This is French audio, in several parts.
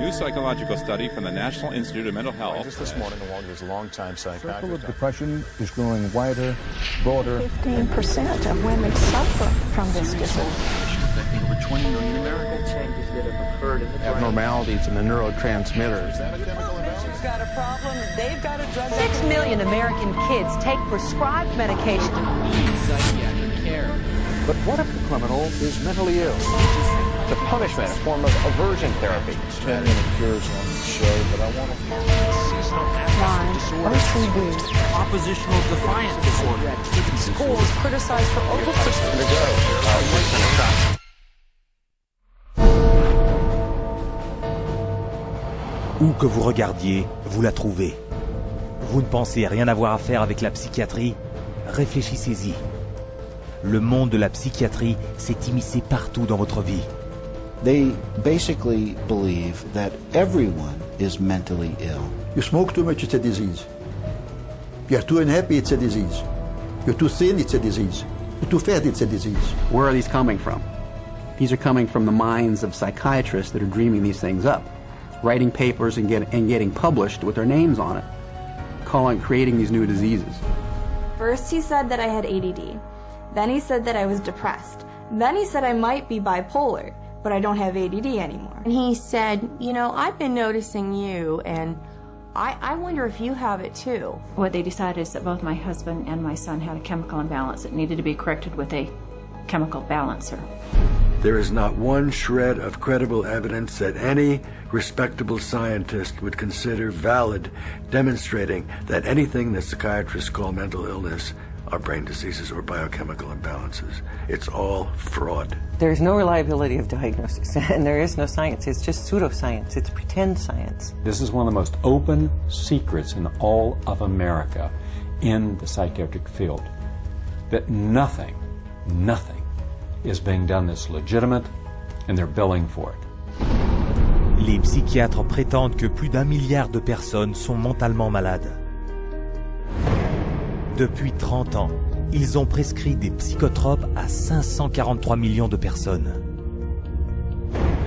new psychological study from the National Institute of Mental Health. Just this morning, along with his longtime psychiatrist. The circle of depression is growing wider, broader. 15% of women suffer from this disorder. Affecting over 20 million Americans. Changes that have occurred in the brain. Abnormalities in the neurotransmitters. Is that a chemical imbalance? Patient's got a problem, they've got a drug. 6 million American kids take prescribed medication. Psychiatric care. But what if the criminal is mentally ill? The punishment, a form of aversion therapy. 10-minute cures on the show, but I want to... Seasonal affective disorder. Oppositional defiant disorder. Schools criticized for overprescription. Où que vous regardiez, vous la trouvez. Vous ne pensez rien avoir à faire avec la psychiatrie? Réfléchissez-y. Le monde de la psychiatrie s'est immiscé partout dans votre vie. They basically believe that everyone is mentally ill. You smoke too much, it's a disease. You're too unhappy, it's a disease. You're too thin, it's a disease. You're too fat, it's a disease. Where are these coming from? These are coming from the minds of psychiatrists that are dreaming these things up, writing papers and getting published with their names on it, creating these new diseases. First he said that I had ADD. Then he said that I was depressed. Then he said I might be bipolar, but I don't have ADD anymore. And he said, you know, I've been noticing you, and I wonder if you have it too. What they decided is that both my husband and my son had a chemical imbalance that needed to be corrected with a chemical balancer. There is not one shred of credible evidence that any respectable scientist would consider valid, demonstrating that anything that psychiatrists call mental illness are brain diseases or biochemical imbalances. It's all fraud. There's no reliability of diagnosis, and there is no science. It's just pseudoscience. It's pretend science. This is one of the most open secrets in all of America in the psychiatric field, that nothing is being done that's legitimate, and they're billing for it. Les psychiatres prétendent que plus d'1 milliard de personnes sont mentalement malades. Depuis 30 ans, ils ont prescrit des psychotropes à 543 millions de personnes.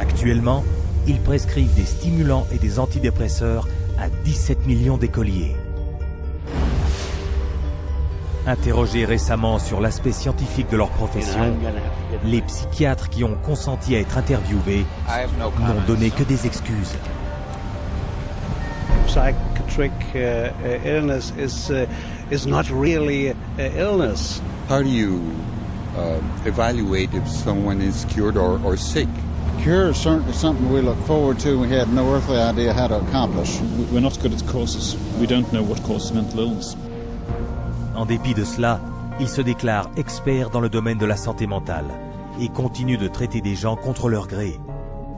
Actuellement, ils prescrivent des stimulants et des antidépresseurs à 17 millions d'écoliers. Interrogés récemment sur l'aspect scientifique de leur profession, les psychiatres qui ont consenti à être interviewés n'ont donné que des excuses. Psychiatric illness is not really illness. How do you evaluate if someone is cured or sick? Cure is certainly something we look forward to. We had no earthly idea how to accomplish. We're not good at causes. We don't know what causes mental illness. En dépit de cela, ils se déclarent experts dans le domaine de la santé mentale et continuent de traiter des gens contre leur gré.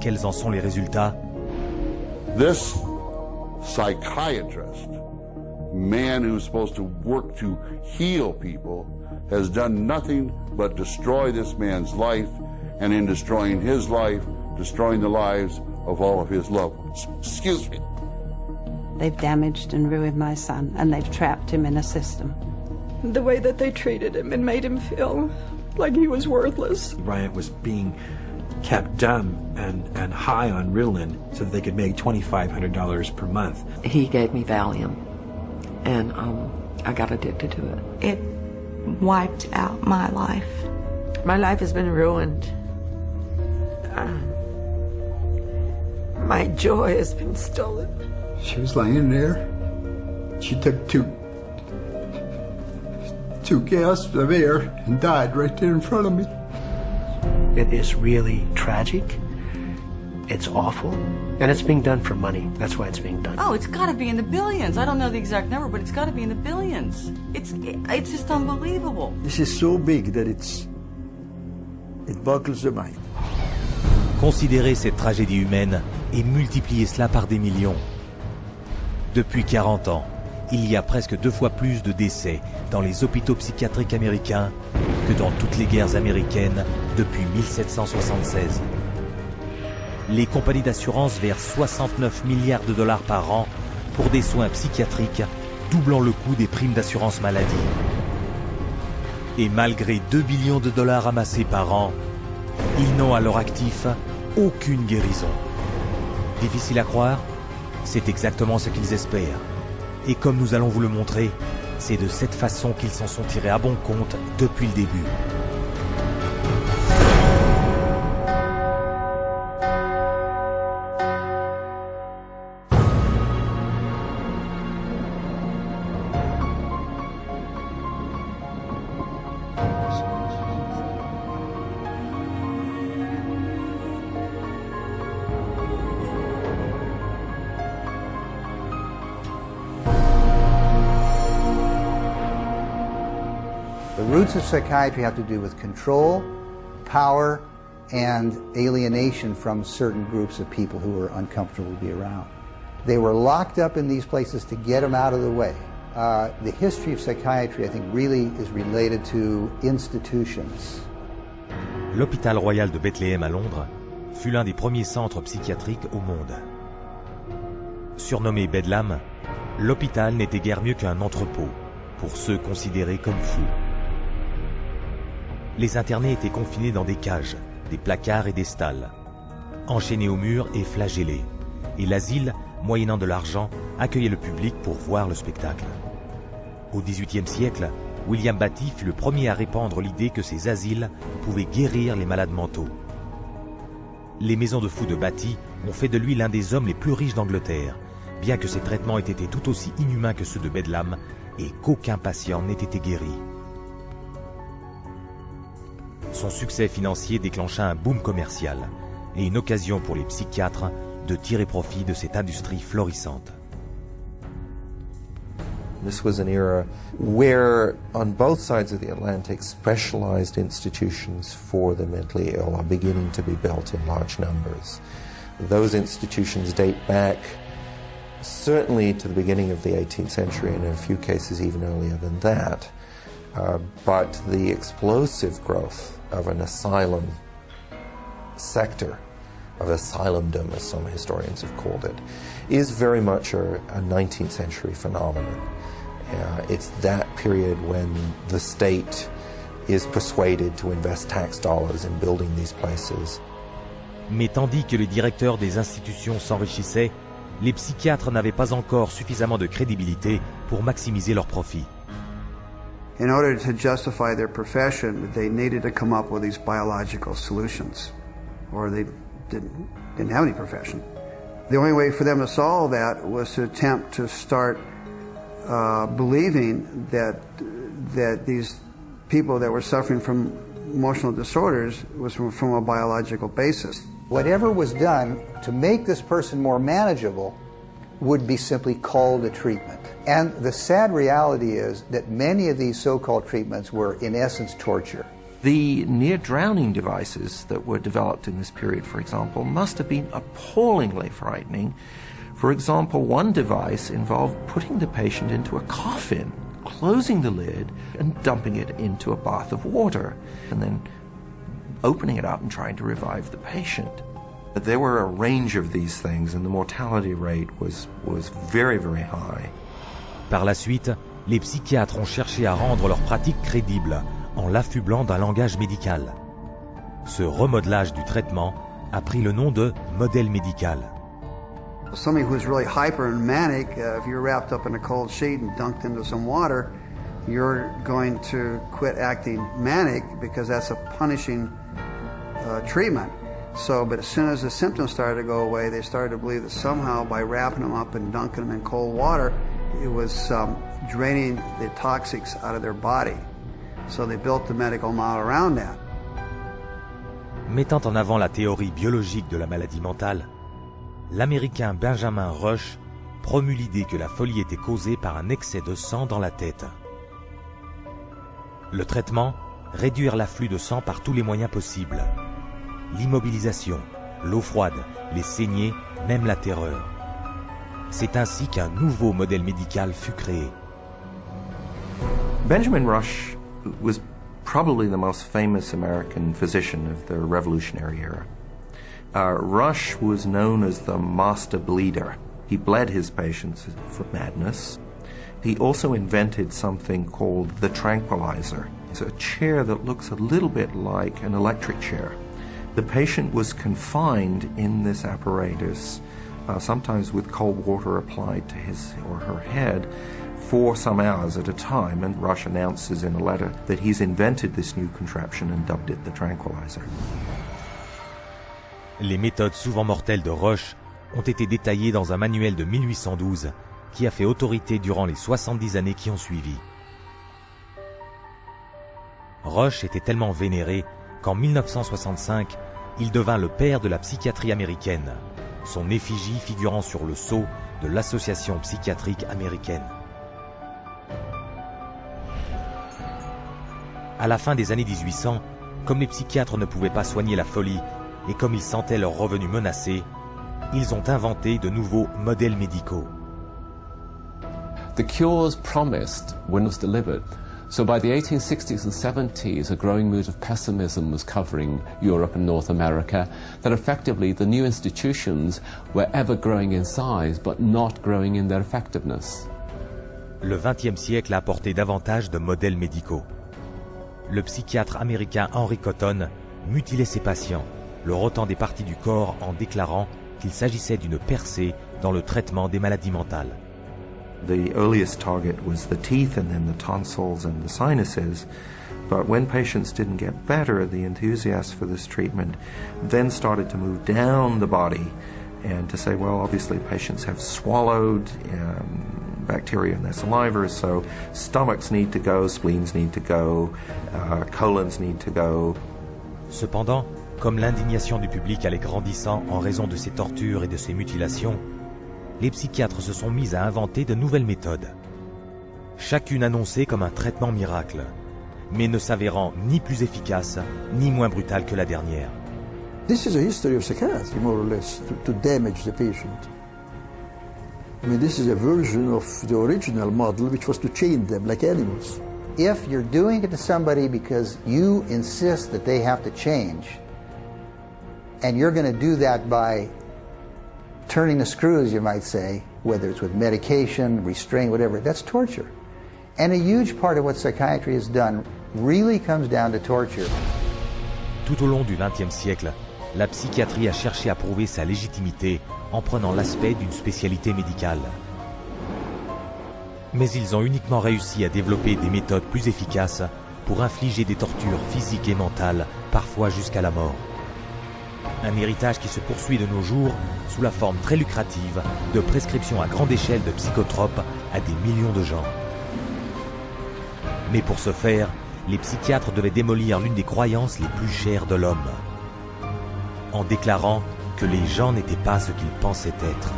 Quels en sont les résultats? This psychiatrist, man who's supposed to work to heal people, has done nothing but destroy this man's life, and in destroying his life, destroying the lives of all of his loved ones. Excuse me. They've damaged and ruined my son, and they've trapped him in a system. The way that they treated him and made him feel like he was worthless. Bryant was being kept dumb and high on Ritalin so that they could make $2,500 per month. He gave me Valium, and I got addicted to it. It wiped out my life. My life has been ruined. My joy has been stolen. She was laying there. She took two gasps of air and died right there in front of me. It is really tragic. It's awful. And it's being done for money. That's why it's being done. Oh, it's got to be in the billions. I don't know the exact number, but it's got to be in the billions. It's just unbelievable. This is so big that it boggles the mind. Considérez cette tragédie humaine et multipliez cela par des millions. Depuis 40 ans, il y a presque 2 fois plus de décès dans les hôpitaux psychiatriques américains que dans toutes les guerres américaines depuis 1776. Les compagnies d'assurance versent 69 milliards de dollars par an pour des soins psychiatriques, doublant le coût des primes d'assurance maladie. Et malgré 2 billions de dollars amassés par an, ils n'ont à leur actif aucune guérison. Difficile à croire? C'est exactement ce qu'ils espèrent. Et comme nous allons vous le montrer, c'est de cette façon qu'ils s'en sont tirés à bon compte depuis le début. The roots of psychiatry have to do with control, power, and alienation from certain groups of people who were uncomfortable to be around. They were locked up in these places to get them out of the way. The history of psychiatry, I think, really is related to institutions. L'hôpital royal de Bethléem à Londres fut l'un des premiers centres psychiatriques au monde. Surnommé Bedlam, l'hôpital n'était guère mieux qu'un entrepôt pour ceux considérés comme fous. Les internés étaient confinés dans des cages, des placards et des stalles, enchaînés au mur et flagellés. Et l'asile, moyennant de l'argent, accueillait le public pour voir le spectacle. Au XVIIIe siècle, William Batty fut le premier à répandre l'idée que ces asiles pouvaient guérir les malades mentaux. Les maisons de fous de Batty ont fait de lui l'un des hommes les plus riches d'Angleterre, bien que ses traitements aient été tout aussi inhumains que ceux de Bedlam et qu'aucun patient n'ait été guéri. Son succès financier déclencha un boom commercial et une occasion pour les psychiatres de tirer profit de cette industrie florissante. This was an era where, on both sides of the Atlantic, specialized institutions for the mentally ill are beginning to be built in large numbers. Those institutions date back certainly to the beginning of the 18th century, and in a few cases even earlier than that. But the explosive growth of an asylum sector, of asylumdom, as some historians have called it, is very much a 19th century phenomenon. It's that period when the state is persuaded to invest tax dollars in building these places. Mais tandis que les directeurs des institutions s'enrichissaient, les psychiatres n'avaient pas encore suffisamment de crédibilité pour maximiser leurs profits. In order to justify their profession, they needed to come up with these biological solutions, or they didn't have any profession. The only way for them to solve that was to attempt to start believing that these people that were suffering from emotional disorders was from a biological basis. Whatever was done to make this person more manageable would be simply called a treatment. And the sad reality is that many of these so-called treatments were, in essence, torture. The near-drowning devices that were developed in this period, for example, must have been appallingly frightening. For example, one device involved putting the patient into a coffin, closing the lid, and dumping it into a bath of water, and then opening it up and trying to revive the patient. There were a range of these things, and the mortality rate was very, very high. Par la suite, les psychiatres ont cherché à rendre leur pratique crédible en l'affublant d'un langage médical. Ce remodelage du traitement a pris le nom de modèle médical. Somebody who's really hyper and manic, if you're wrapped up in a cold sheet and dunked into some water, you're going to quit acting manic because that's a punishing treatment. So, but as soon as the symptoms started to go away, they started to believe that somehow by wrapping them up and dunking them in cold water, it was draining the toxics out of their body. So they built the medical model around that. Mettant en avant la théorie biologique de la maladie mentale, l'Américain Benjamin Rush promut l'idée que la folie était causée par un excès de sang dans la tête. Le traitement, réduire l'afflux de sang par tous les moyens possibles. L'immobilisation, l'eau froide, les saignées, même la terreur. C'est ainsi qu'un nouveau modèle médical fut créé. Benjamin Rush was probably the most famous American physician of the Revolutionary era. Rush was known as the master bleeder. He bled his patients for madness. He also invented something called the tranquilizer. It's a chair that looks a little bit like an electric chair. The patient was confined in this apparatus sometimes with cold water applied to his or her head, for some hours at a time, and Rush announces in a letter that he's invented this new contraption and dubbed it the tranquilizer. Les méthodes souvent mortelles de Rush ont été détaillées dans un manuel de 1812 qui a fait autorité durant les 70 années qui ont suivi. Rush était tellement vénéré qu'en 1965, il devint le père de la psychiatrie américaine, son effigie figurant sur le sceau de l'Association psychiatrique américaine. À la fin des années 1800, comme les psychiatres ne pouvaient pas soigner la folie et comme ils sentaient leurs revenus menacés, ils ont inventé de nouveaux modèles médicaux. The cures promised when it was delivered. So by the 1860s and 70s, a growing mood of pessimism was covering Europe and North America, that effectively the new institutions were ever growing in size but not growing in their effectiveness. Le XXe siècle a apporté davantage de modèles médicaux. Le psychiatre américain Henry Cotton mutilait ses patients, leur ôtant des parties du corps en déclarant qu'il s'agissait d'une percée dans le traitement des maladies mentales. The earliest target was the teeth and then the tonsils and the sinuses. But when patients didn't get better, the enthusiasts for this treatment then started to move down the body and to say, well, obviously patients have swallowed bacteria in their saliva, so stomachs need to go, spleens need to go, colons need to go. Cependant, comme l'indignation du public allait grandissant en raison de ces tortures et de ces mutilations, les psychiatres se sont mis à inventer de nouvelles méthodes. Chacune annoncée comme un traitement miracle, mais ne s'avérant ni plus efficace, ni moins brutale que la dernière. This is a history of psychiatry, more or less, to damage the patient. I mean, this is a version of the original model, which was to chain them like animals. If you're doing it to somebody because you insist that they have to change, and you're going to do that by turning the screws, you might say, whether it's with medication, restraint, whatever, that's torture. And a huge part of what psychiatry has done really comes down to torture. Tout au long du XXe siècle, la psychiatrie a cherché à prouver sa légitimité en prenant l'aspect d'une spécialité médicale. Mais ils ont uniquement réussi à développer des méthodes plus efficaces pour infliger des tortures physiques et mentales, parfois jusqu'à la mort. Un héritage qui se poursuit de nos jours sous la forme très lucrative de prescriptions à grande échelle de psychotropes à des millions de gens. Mais pour ce faire, les psychiatres devaient démolir l'une des croyances les plus chères de l'homme, en déclarant que les gens n'étaient pas ce qu'ils pensaient être.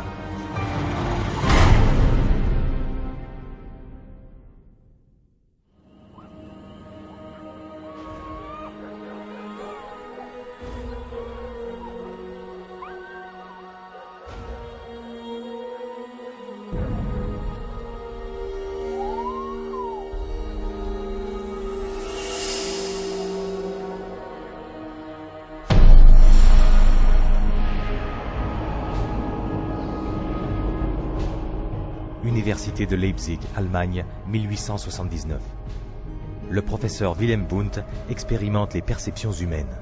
Université de Leipzig, Allemagne, 1879. Le professeur Wilhelm Wundt expérimente les perceptions humaines.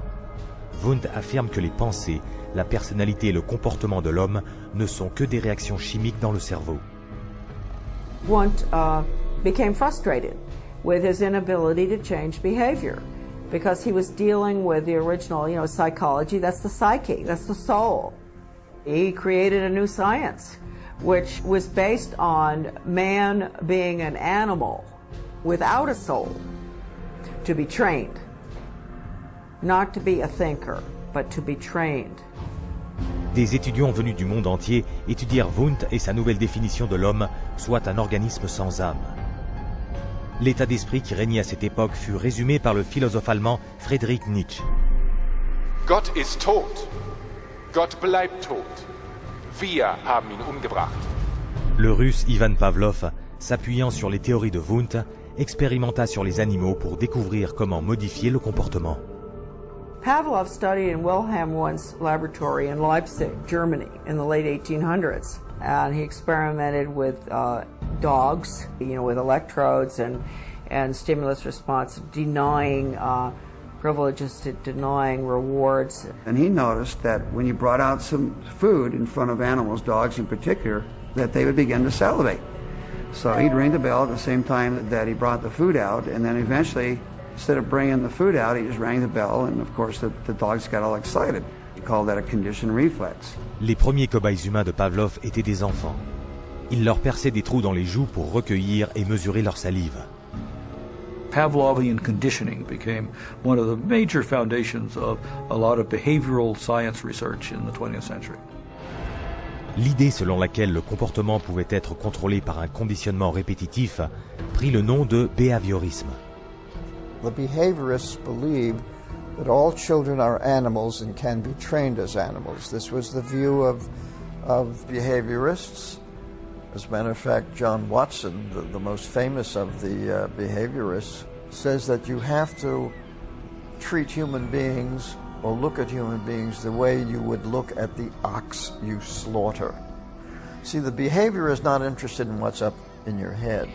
Wundt affirme que les pensées, la personnalité et le comportement de l'homme ne sont que des réactions chimiques dans le cerveau. Wundt became frustrated with his inability to change behavior because he was dealing with the original, psychology. That's the psyche, that's the soul. He created a new science, which was based on man being an animal without a soul, to be trained. Not to be a thinker, but to be trained. Des étudiants venus du monde entier étudièrent Wundt et sa nouvelle définition de l'homme, soit un organisme sans âme. L'état d'esprit qui régnait à cette époque fut résumé par le philosophe allemand Friedrich Nietzsche. Gott ist tot. Gott bleibt tot. Wir haben ihn umgebracht. Le russe Ivan Pavlov, s'appuyant sur les théories de Wundt, expérimenta sur les animaux pour découvrir comment modifier le comportement. Pavlov studied in Wilhelm Wundt's laboratory in Leipzig, Germany, in the late 1800s. And he experimented with dogs, with electrodes and stimulus response, denying privileges to denying rewards. And he noticed that when you brought out some food in front of animals, dogs in particular, that they would begin to salivate. So he'd ring the bell at the same time that he brought the food out, and then eventually, instead of bringing the food out, he just rang the bell, and of course the dogs got all excited. He called that a conditioned reflex. Les premiers cobayes humains de Pavlov étaient des enfants. Il leur perçait des trous dans les joues pour recueillir et mesurer leur salive. Pavlovian conditioning became one of the major foundations of a lot of behavioral science research in the 20th century. L'idée selon laquelle le comportement pouvait être contrôlé par un conditionnement répétitif prit le nom de behaviorisme. The behaviorists believed that all children are animals and can be trained as animals. This was the view of behaviorists. As a matter of fact, John Watson, the most famous of the behaviorists, says that you have to treat human beings or look at human beings the way you would look at the ox you slaughter. See, the behavior is not interested in what's up in your head.